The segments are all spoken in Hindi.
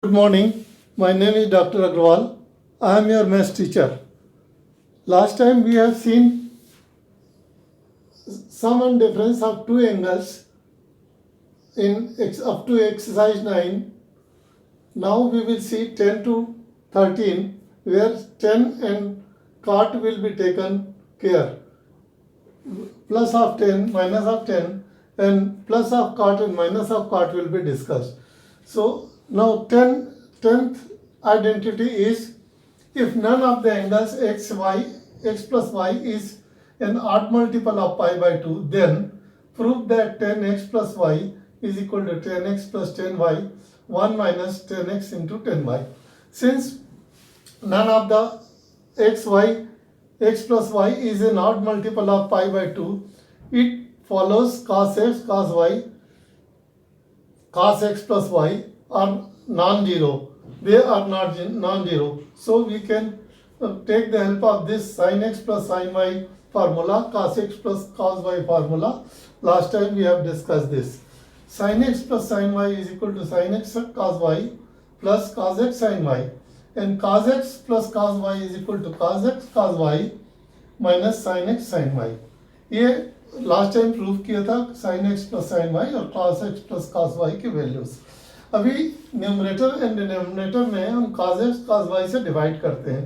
Good morning. My name is Dr. Agrawal. I am your maths teacher. Last time we have seen sum and difference of two angles in up to exercise 9. Now we will see 10 to 13 where 10 and cot will be taken care. Plus of 10, minus of 10 and plus of cot and minus of cot will be discussed. So now 10th identity is if none of the angles x plus y is an odd multiple of pi by 2, then prove that 10x plus y is equal to 10x plus 10y, 1 minus 10x into 10y. Since none of the x plus y is an odd multiple of pi by 2, it follows cos x, cos y, cos x plus y are non-zero. They are not non-zero. So we can take the help of this sin x plus sin y formula, cos x plus cos y formula. Last time we have discussed this. Sin x plus sin y is equal to sin x cos y plus cos x sin y. And cos x plus cos y is equal to cos x cos y minus sin x sin y. ये लास्ट टाइम प्रूव किया था sin x plus sin y और cos x plus cos y की वैल्यूज. अभी न्यूमरेटर एंड डिनोमिनेटर में हम cos x cos y से डिवाइड करते हैं.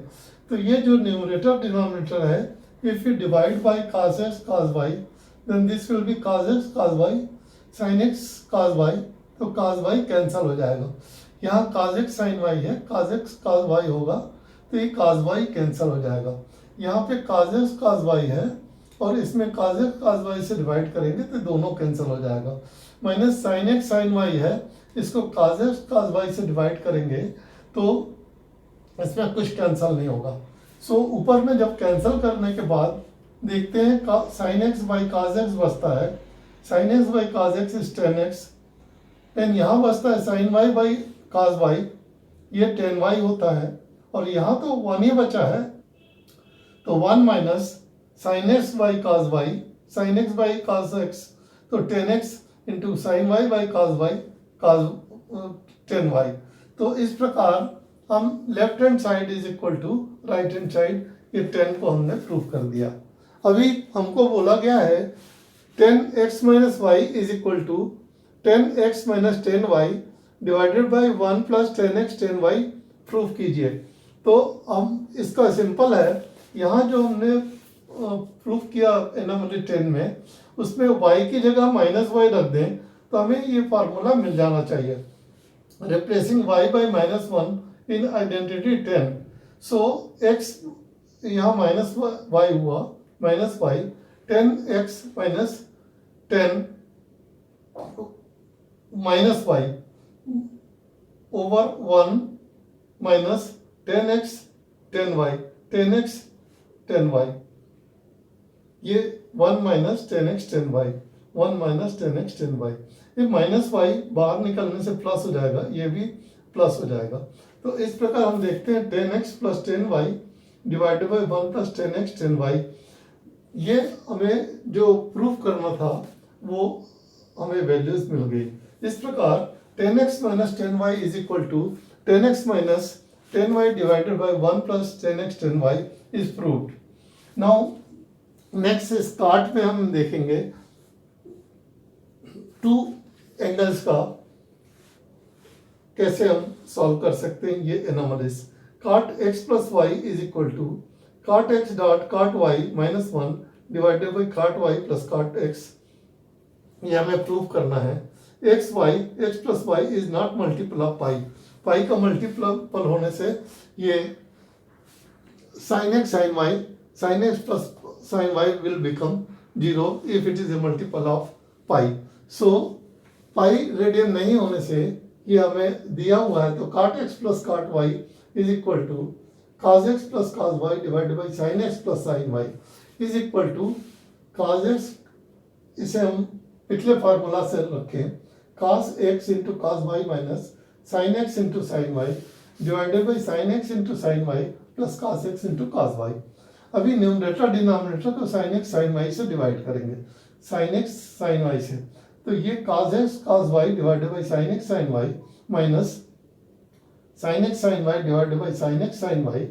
तो ये जो न्यूमरेटर डिनोमिनेटर है, if you divide by cos x cos y then this will be cos x cos y sin x cos y. तो cos y कैंसिल हो जाएगा. यहाँ cos x sin y है, cos x cos y होगा तो ये cos y कैंसिल हो जाएगा. यहाँ पे cos x cos y है और इसमें cos x cos y से डिवाइड करेंगे तो दोनों कैंसिल हो जाएगा. Minus sin x sin y है, इसको cos x cos y से डिवाइड करेंगे तो इसमें कुछ कैंसिल नहीं होगा. सो ऊपर में जब कैंसिल करने के बाद देखते हैं sin x by cos x बचता है. sin x by cos x is 10x and यहाँ बचता है sin y by cos y, ये 10y होता है और यहाँ तो 1 ही बचा है. तो 1 minus sin x by cos y, sin x by cos x, तो 10x into sin y by cos y cos 10y. तो इस प्रकार हम left hand side is equal to right hand side, ये 10 को हमने प्रूव कर दिया. अभी हमको बोला गया है 10x minus y is equal to 10x minus 10y divided by 1 plus 10x 10y prove कीजिए. तो हम इसका सिंपल है, यहाँ जो हमने प्रूफ किया एनोमली 10 में, उसमें y की जगह माइनस वाई रख दें तो हमें ये फार्मूला मिल जाना चाहिए. Replacing y by minus 1 in identity 10. So x यहाँ माइनस वाई हुआ, minus y 10x minus 10 minus y over 1 minus 10x 10y, 10x 10y, ये 1 minus 10x 10y, 1 minus 10x 10y. ये माइनस वाई बाहर निकलने से प्लस हो जाएगा, ये भी प्लस हो जाएगा. तो इस प्रकार हम देखते हैं 10x plus 10y divided by 1 plus 10x 10y. ये हमें जो प्रूफ करना था वो हमें वैल्यूज मिल गई. इस प्रकार 10x minus 10y is equal to 10x minus 10y divided by 1 plus 10x 10y is proved. Now next इस कार्ट में हम देखेंगे टू एंगल्स का कैसे हम सॉल्व कर सकते हैं ये anomalies. cot x plus y is equal to cot x dot cot y minus 1 divided by cot y plus cot x. ये हमें प्रूव करना है. x plus y is not multiple of pi. Pi का मल्टीपल होने से ये sin x sin x plus sin y will become 0 if it is a multiple of pi. So pi radian नहीं होने से ये हमें दिया हुआ है, तो cot x plus cot y is equal to cos x plus cos y divided by sin x plus sin y is equal to cos x, इसे हम पिछले फार्मूला से रखें, cos x into cos y minus sin x into sin y divided by sin x into sin y plus cos x into cos y. अभी न्यूमरेटर डिनोमिनेटर को sin x sin y से डिवाइड करेंगे, sin x sin y से. तो ये cos x cos y divided by sin x sin y minus sin x sin y divided by sin x sin y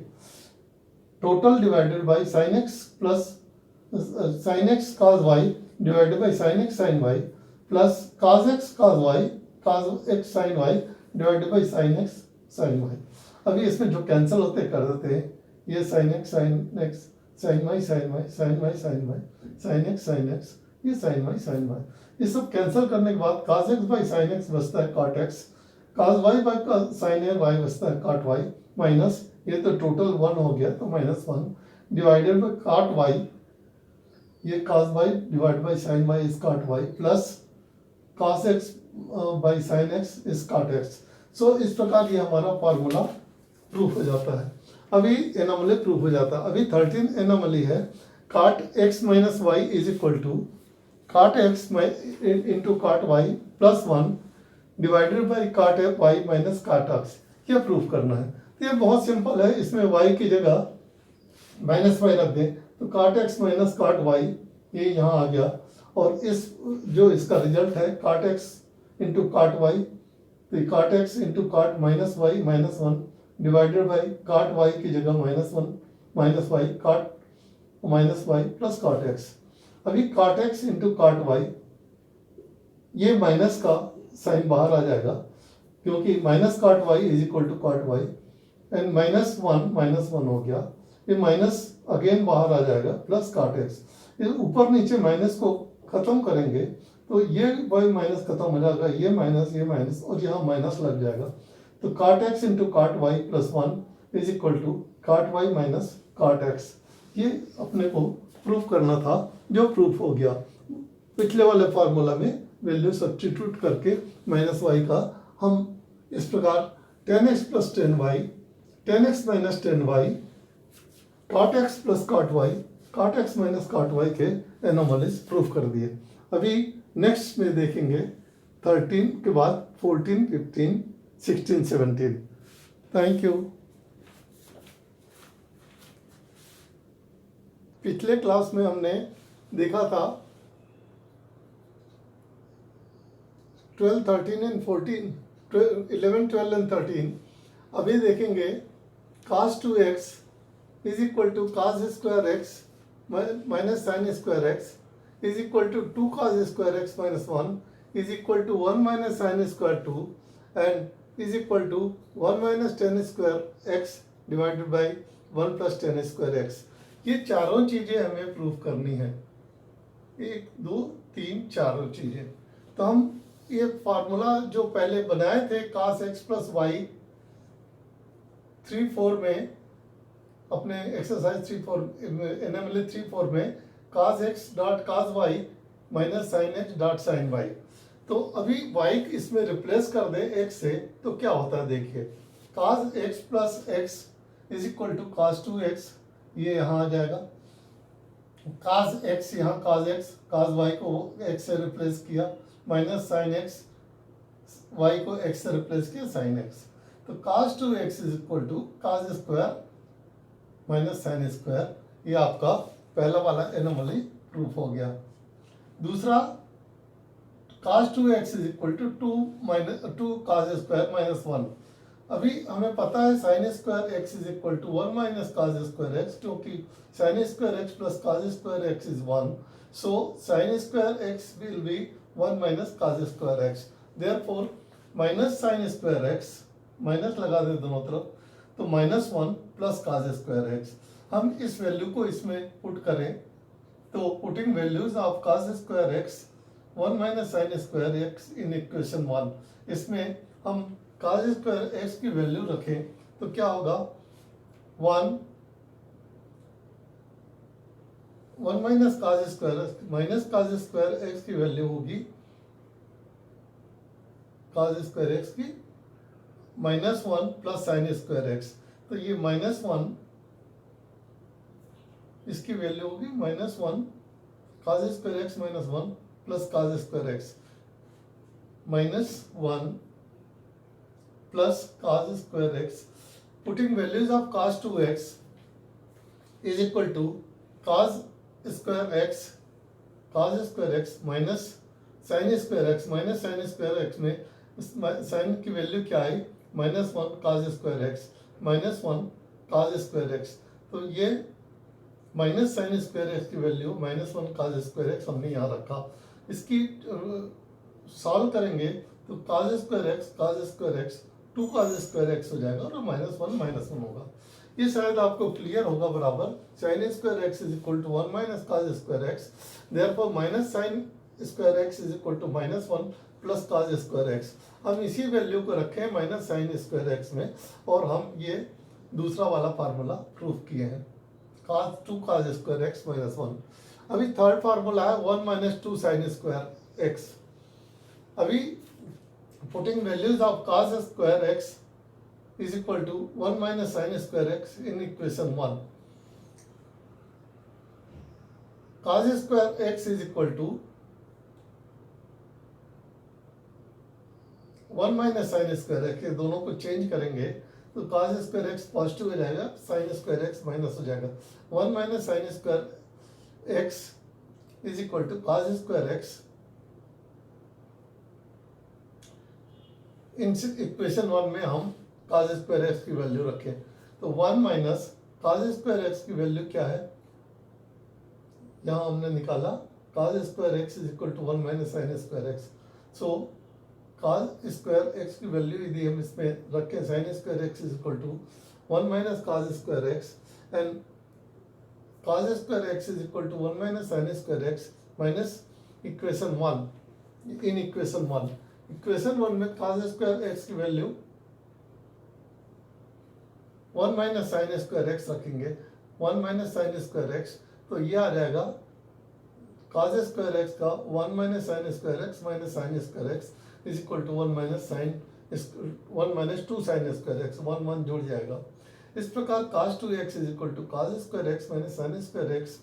total divided by sin x plus sin x cos y divided by sin x sin y plus cos x cos y cos x sin y divided by sin x sin y. अभी इसमें जो कैंसिल होते कर देते हैं, ये sin x sin y sin y sin y sin y sin x ये sin y ये सब कैंसिल करने के बाद cos x by sin x बचता है cot x, cos y by sin y बचता है cot y माइनस ये तो टोटल 1 हो गया तो -1 डिवाइडेड बाय cot y, ये cos y divided by sin y is cot y plus cos x by sin x is cot x. So इस प्रकार ये हमारा फार्मूला प्रूफ हो जाता है. अभी एनोमली प्रूफ हो जाता है. अभी 13 एनोमली है cot x minus y is equal to cot x into cot y plus 1 divided by cot y minus cot x. ये प्रूफ करना है. तो ये बहुत सिंपल है. इसमें y की जगह माइनस वाई रख दें तो cot x minus cot y ये यहाँ आ गया. और इस जो इसका रिजल्ट है cot x into cot y, तो cot x into cot minus y minus 1 divided by cot y की जगह -1 minus y cot minus y plus cot x. अभी cot x into cot y, ये माइनस का साइन बाहर आ जाएगा क्योंकि minus cot y is equal to cot y and -1 हो गया. ये माइनस अगेन बाहर आ जाएगा प्लस cot x. ये ऊपर नीचे माइनस को खत्म करेंगे तो ये y माइनस खत्म हो जाएगा, ये माइनस और यहाँ माइनस लग जाएगा. तो cot x into cot y plus 1 is equal to cot y minus cot x. ये अपने को प्रूफ करना था जो प्रूफ हो गया. पिछले वाले फार्मूला में वैल्यू सब्स्टिट्यूट करके माइनस वाई का हम इस प्रकार 10x plus 10y 10x minus 10y cot x plus cot y cot x minus cot y के एनोमलीज प्रूफ कर दिए. अभी नेक्स्ट में देखेंगे 13 के बाद 14, 15, 16, 17. Thank you. पिछले क्लास में हमने देखा था 12, 13 एंड 14, 11, 12 एंड 13. अभी देखेंगे cos 2x is equal to cos square x minus sin square x is equal to 2 cos square x minus 1 is equal to 1 minus sin square 2 and is equal to 1 minus tan square x divided by 1 plus tan square x. ये चारों चीज़ें हमें प्रूफ करनी है. 1, 2, 3 चारों चीज़ें. तो हम ये फार्मूला जो पहले बनाए थे cos x प्लस वाई 3-4 में, अपने एक्सरसाइज 3-4 एनएमएल 3-4 में cos x dot cos y minus sin x dot sin y. तो अभी y इसमें रिप्लेस कर दें x से तो क्या होता है देखिए. cos x plus x is equal to cos 2x, ये यहाँ आ जाएगा. cos x यहाँ cos y को x से रिप्लेस किया माइनस sin x, y को x से रिप्लेस किया sin x. तो cos 2x is equal to cos square minus sin square. ये आपका पहला वाला एनोमली प्रूफ हो गया. दूसरा cos 2x is equal to 2 cos square minus 1. अभी हमें पता है sin square x is equal to 1 minus cos square x, क्योंकि sin square x plus cos square x is 1. So sin square x will be 1 minus cos square x. Therefore minus sin square x, minus लगा दे दोनों तरफ, तो -1 प्लस cos स्क्वायर x. हम इस वैल्यू को इसमें पुट करें तो putting values of cos square x 1 minus sin square x in equation 1, इसमें हम cos स्क्वायर x की वैल्यू रखें तो क्या होगा 1 माइनस cos स्क्वायर x की वैल्यू होगी cos स्क्वायर x की -1 प्लस sin स्क्वायर x. तो ये -1 इसकी वैल्यू होगी -1 cos square x minus 1 plus cos square x -1 plus cos square x. Putting values of cos 2x is equal to cos square x minus sin square x minus sin square x में sin की वैल्यू क्या आई minus one cos square x, minus one cos square x. तो ये माइनस साइन स्क्वायर एक्स की value minus one cos square x हमने यहाँ रखा। इसकी सॉल्व करेंगे तो cos square x two cos square x हो जाएगा और माइनस वन होगा। ये शायद आपको क्लियर होगा बराबर। Sine square x is equal to one minus cos square x, therefore minus sine square x is equal to minus one plus cos square x. हम इसी वैल्यू को रखें माइनस साइन स्क्वायर एक्स में और हम ये दूसरा वाला फार्मूला प्रूफ किए हैं, cos two cos square x minus one. अभी थर्ड फार्मूला है one minus two sine square x. अभी putting values of cos square x is equal to one minus sine square x in equation one. Cos square x is equal to one minus sine square x, ये दोनों को चेंज करेंगे तो काज स्क्वायर एक्स पॉजिटिव हो जाएगा, साइन स्क्वायर एक्स माइनस हो जाएगा। One minus sine square x is equal to cos square x in equation one में हम काज स्क्वायर एक्स की वैल्यू रखें तो one minus cos square x की वैल्यू क्या है, यहां हमने निकाला cos square x is equal to one minus sine square x. So cos square x की वैल्यू यदि हम इसमें रखें sine square x is equal to one minus cos square x and cos square x is equal to one minus sine square x minus equation one. In equation one में काज स्क्वायर एक्स की value one minus sine square x रखेंगे, one minus sine square x, तो ये आ जाएगा काज स्क्वायर एक्स का one minus sine square x minus sine square x is equal to one minus two sine square x, one one जुड़ जाएगा। इस प्रकार cos to x is equal to cos square x minus sine square x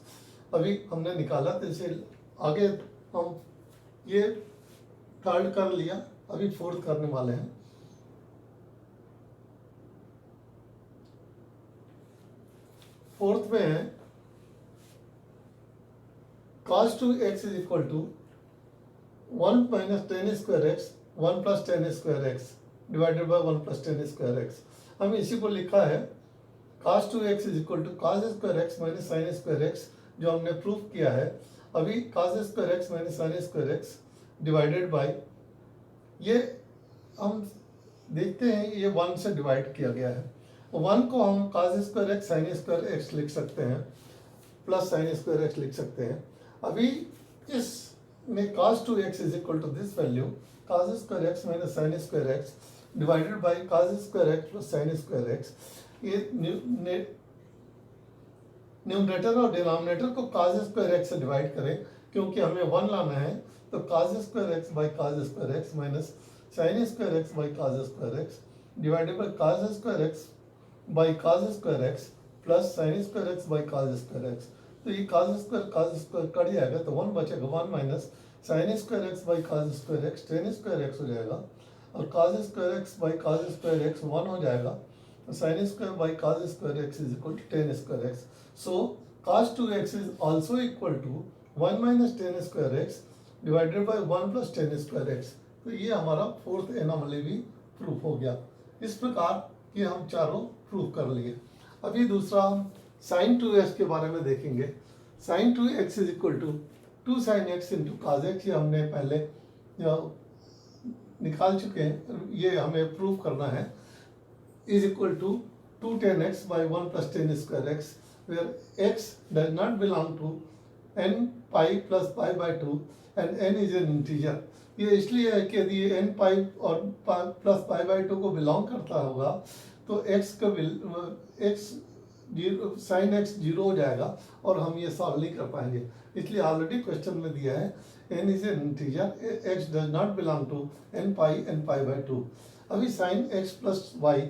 अभी हमने निकाला, तो इसे आगे हम ये थर्ड कर लिया, अभी फोर्थ करने वाले हैं। फोर्थ में है cos 2x is equal to 1 minus tan square x 1 plus tan square x divided by 1 plus tan square x। हम इसी को लिखा है cos 2x is equal to cos square x minus sin square x, जो हमने प्रूफ किया है। अभी cos square x minus sin square x divided by, ये हम देखते हैं ये 1 से डिवाइड किया गया है। 1 को हम cos square x sin square x लिख सकते हैं, प्लस sin स्क्वायर एक्स लिख सकते हैं। अभी इस में cos 2x is equal to this value cos square x minus sin square x divided by cos square x plus sin square x. ये न्यूमरेटर और डिनोमिनेटर को cos स्क्वायर एक्स से डिवाइड करें, क्योंकि हमें 1 लाना है, तो cos square x by cos square x minus sin square x by cos square x divided by cos square x by cos square x plus sin square x by cos square x. तो ये cos स्क्वायर कट जाएगा, तो 1 बचेगा, 1 minus sin square x by cos square x tan square x हो जाएगा, और cos square x by cos square x 1 हो जाएगा, तो sin square by cos square x is equal to tan square x. So cos 2x is also equal to 1 minus tan square x divided by 1 plus tan square x. तो ये हमारा फोर्थ एनोमली भी प्रूफ हो गया। इस प्रकार ये हम चारों प्रूफ कर लिए। अभी दूसरा हम साइन 2x के बारे में देखेंगे। Sine 2x is equal to 2 sine x into cos x, ये हमने पहले निकाल चुके हैं, ये हमें प्रूव करना है। Is equal to 2 tan x by 1 plus tan square x, where x does not belong to n pi plus pi by 2 and n is an integer. ये इसलिए है कि यदि n पाई और प्लस पाई बाई 2 को बिलोंग करता होगा तो x का x साइन एक्स जीरो हो जाएगा और हम ये सॉल्व नहीं कर पाएंगे। इसलिए ऑलरेडी क्वेश्चन में दिया है n is an integer, x does not belong to n pi by 2। अभी साइन x प्लस वाई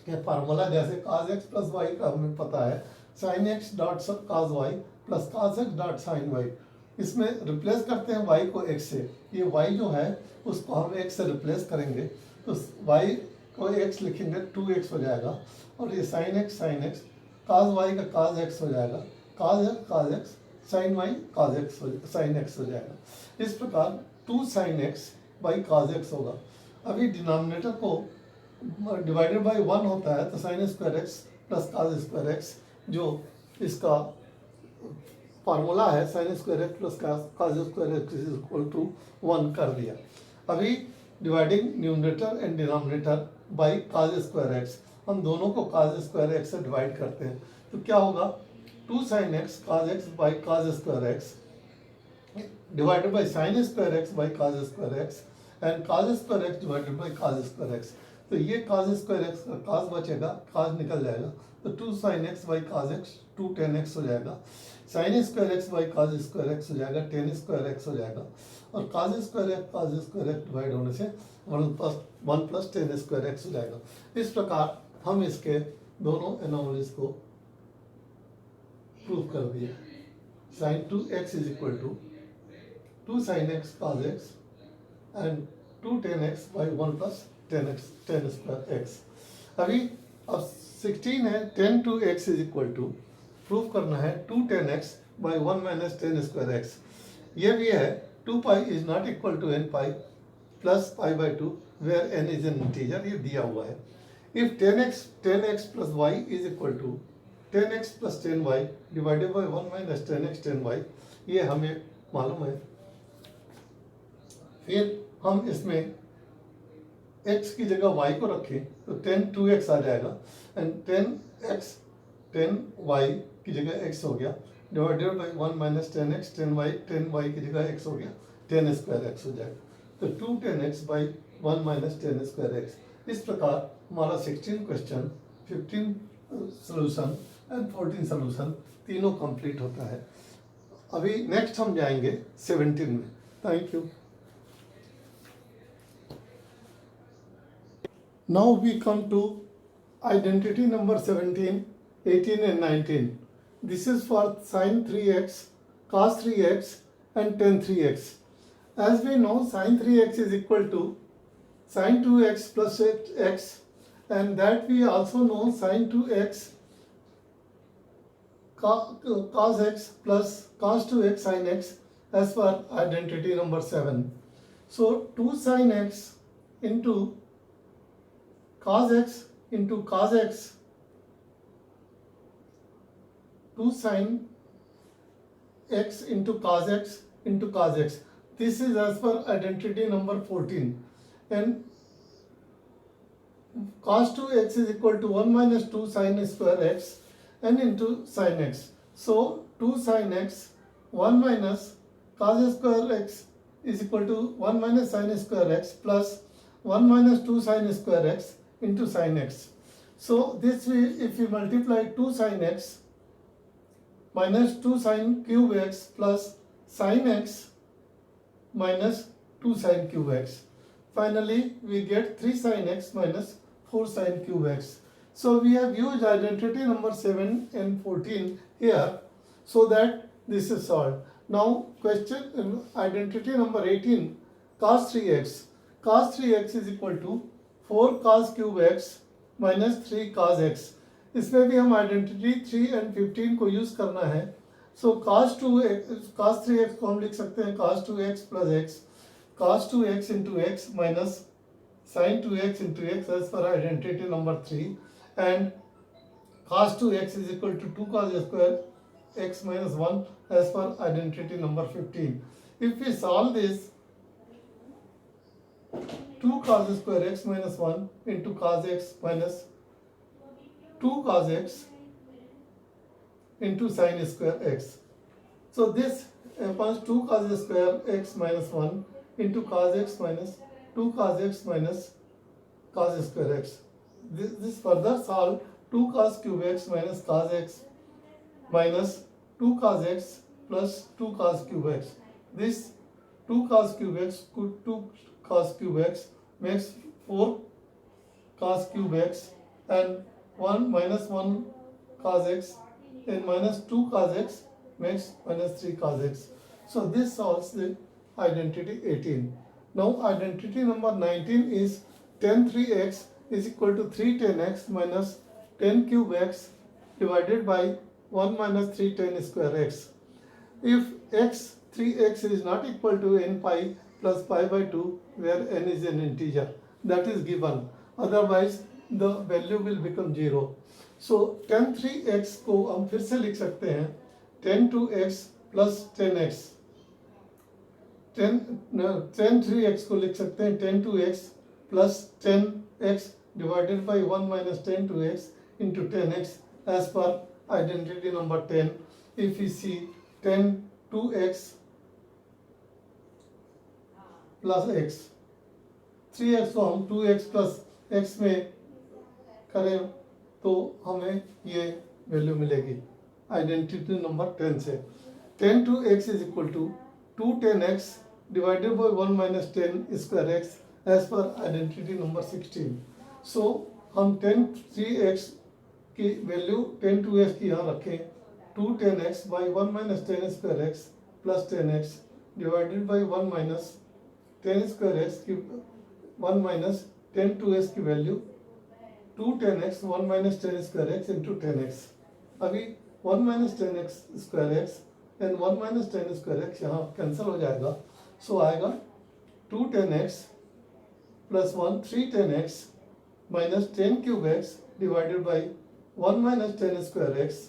के फार्मूला जैसे cos x प्लस वाई का हमें पता है, साइन एक्स डॉट सब cos y plus cos x dot sine y. इसमें रिप्लेस करते हैं y को x से, ये y जो है उसको हम x से रिप्लेस करेंगे, तो y को x लिखेंगे 2x हो जाएगा, और ये साइन एक्स cos y का cos x हो जाएगा, cos x sin y cos x sin x हो जाएगा। इस प्रकार 2 sin x by cos x होगा। अभी डिनोमिनेटर को डिवाइडेड बाई 1 होता है तो sine square x plus cos square x, जो इसका फार्मूला है sine square x plus cos square x is equal to 1 कर दिया। अभी dividing numerator and denominator by cos square x, हम दोनों को काज स्क्वायर एक्स से डिवाइड करते हैं तो क्या होगा, 2 sine x cos x by cos square x divided by sine square x by cos square x and cos square x divided by cos square x. तो ये काज स्क्वायर एक्स का काज बचेगा, काज निकल जाएगा तो 2 sine x by cause x 2 tan x हो जाएगा, sign square x by cos square x हो जाएगा, टेन स्क्वायर एक्स हो जाएगा और काज स्क्वायर एक्स डिवाइड होने से 1 प्लस टेन स्क्वायर एक्स हो जाएगा। इस प्रकार हम इसके दोनों एनोमलीज को प्रूव कर दिए। Sine 2x is equal to 2 sine x cos x and 2 tan x by 1 plus tan square x. अभी अब 16 है 10 to x is equal to proof करना है 2 10 x by 1 minus tan square x. ये भी है 2 pi is not equal to n pi plus pi by 2 where n is an integer, ये दिया हुआ है। If 10x plus y is equal to 10x plus 10y divided by 1 minus 10x 10y, ये हमें मालूम है। फिर हम इसमें x की जगह y को रखें तो 10 2x आ जाएगा एंड 10x 10y की जगह x हो गया divided by 1 minus 10x 10y की जगह x हो गया 10 स्क्वायर x हो जाएगा। तो 2 10x by 1 minus 10 square x। इस प्रकार हमारा 16 क्वेश्चन 15 सोल्यूशन एंड 14 सोल्यूशन तीनों कंप्लीट होता है। अभी नेक्स्ट हम जाएंगे 17 में। Thank you. Now we come to identity number 17, 18 and 19. This is for sin 3x, cos 3x and tan 3x. As we know, sin 3x is equal to sin 2x plus x, and that we also know sin 2x cos x plus cos 2x sin x as per identity number 7. So 2 sin x into cos x into cos x, 2 sin x into cos x into cos x. This is as per identity number 14. And cos 2x is equal to 1 minus 2 sin square x and into sin x. So 2 sin x 1 minus cos square x is equal to 1 minus sin square x plus 1 minus 2 sin square x into sin x. So this will, if we multiply 2 sin x minus 2 sin cube x plus sin x minus 2 sin cube x. Finally, we get 3 sin x minus 4 sin cube x. So we have used identity number 7 and 14 here so that this is solved. Now question identity number 18, cos 3x. Cos 3x is equal to 4 cos cube x minus 3 cos x। इसमें भी हम आइडेंटिटी 3 and 15 को यूज करना है। सो cos 3x को हम लिख सकते हैं cos 2x plus x, cos 2x into x minus sin 2x into x as per identity number 3 and cos 2x is equal to 2 cos square x minus 1 as per identity number 15. If we solve this, 2 cos square x minus 1 into cos x minus 2 cos x into sin square x. So this becomes 2 cos square x minus 1 into cos x minus 2 cos x minus cos square x. This further solve 2 cos cube x minus cos x minus 2 cos x plus 2 cos cube x. This 2 cos cube x, 2 cos cube x makes 4 cos cube x and 1 minus 1 cos x and minus 2 cos x makes minus 3 cos x. So this solves the identity 18. Now identity number 19 is tan 3x is equal to 3 tan x minus 10 cube x divided by 1 minus 3 tan square x. If x 3x is not equal to n pi plus pi by 2 where n is an integer, that is given. otherwise the value will become 0. So tan 3x को हम फिर से लिख सकते हैं tan 2x plus 10x. tan 3x को लिख सकते हैं tan 2x plus 10x divided by 1 minus tan 2x into 10x as per identity number 10. If we see tan 2x plus x, 3x को हम 2x plus x में करें तो हमें ये वैल्यू मिलेगी आइडेंटिटी नंबर 10 से. tan 2x is equal to 2 tan x divided by 1 minus tan square x as per identity number 16. So हम tan 3x की वैल्यू tan 2x की यहाँ रखें 2 tan x by 1 minus tan square x plus tan x divided by 1 minus tan square x की 1 minus tan 2x की value 2 tan x 1 minus tan square x into tan x. अभी 1 minus tan x square x and 1 minus tan square x यहाँ कैंसिल हो जाएगा. सो आएगा 2 tan x plus 1 3 tan x minus tan cube x divided by 1 minus tan square x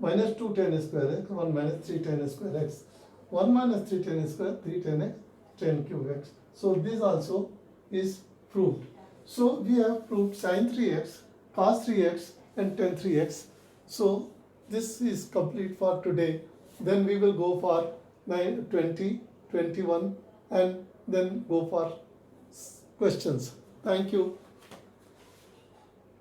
minus 2 tan square x 1 minus 3 tan square x 1 minus 3 tan square 3 tan x tan cube x. So this also is proved. So we have proved sin 3x, cos 3x and tan 3x. So this is complete for today. Then we will go for 9, 20, 21 and then go for questions. Thank you.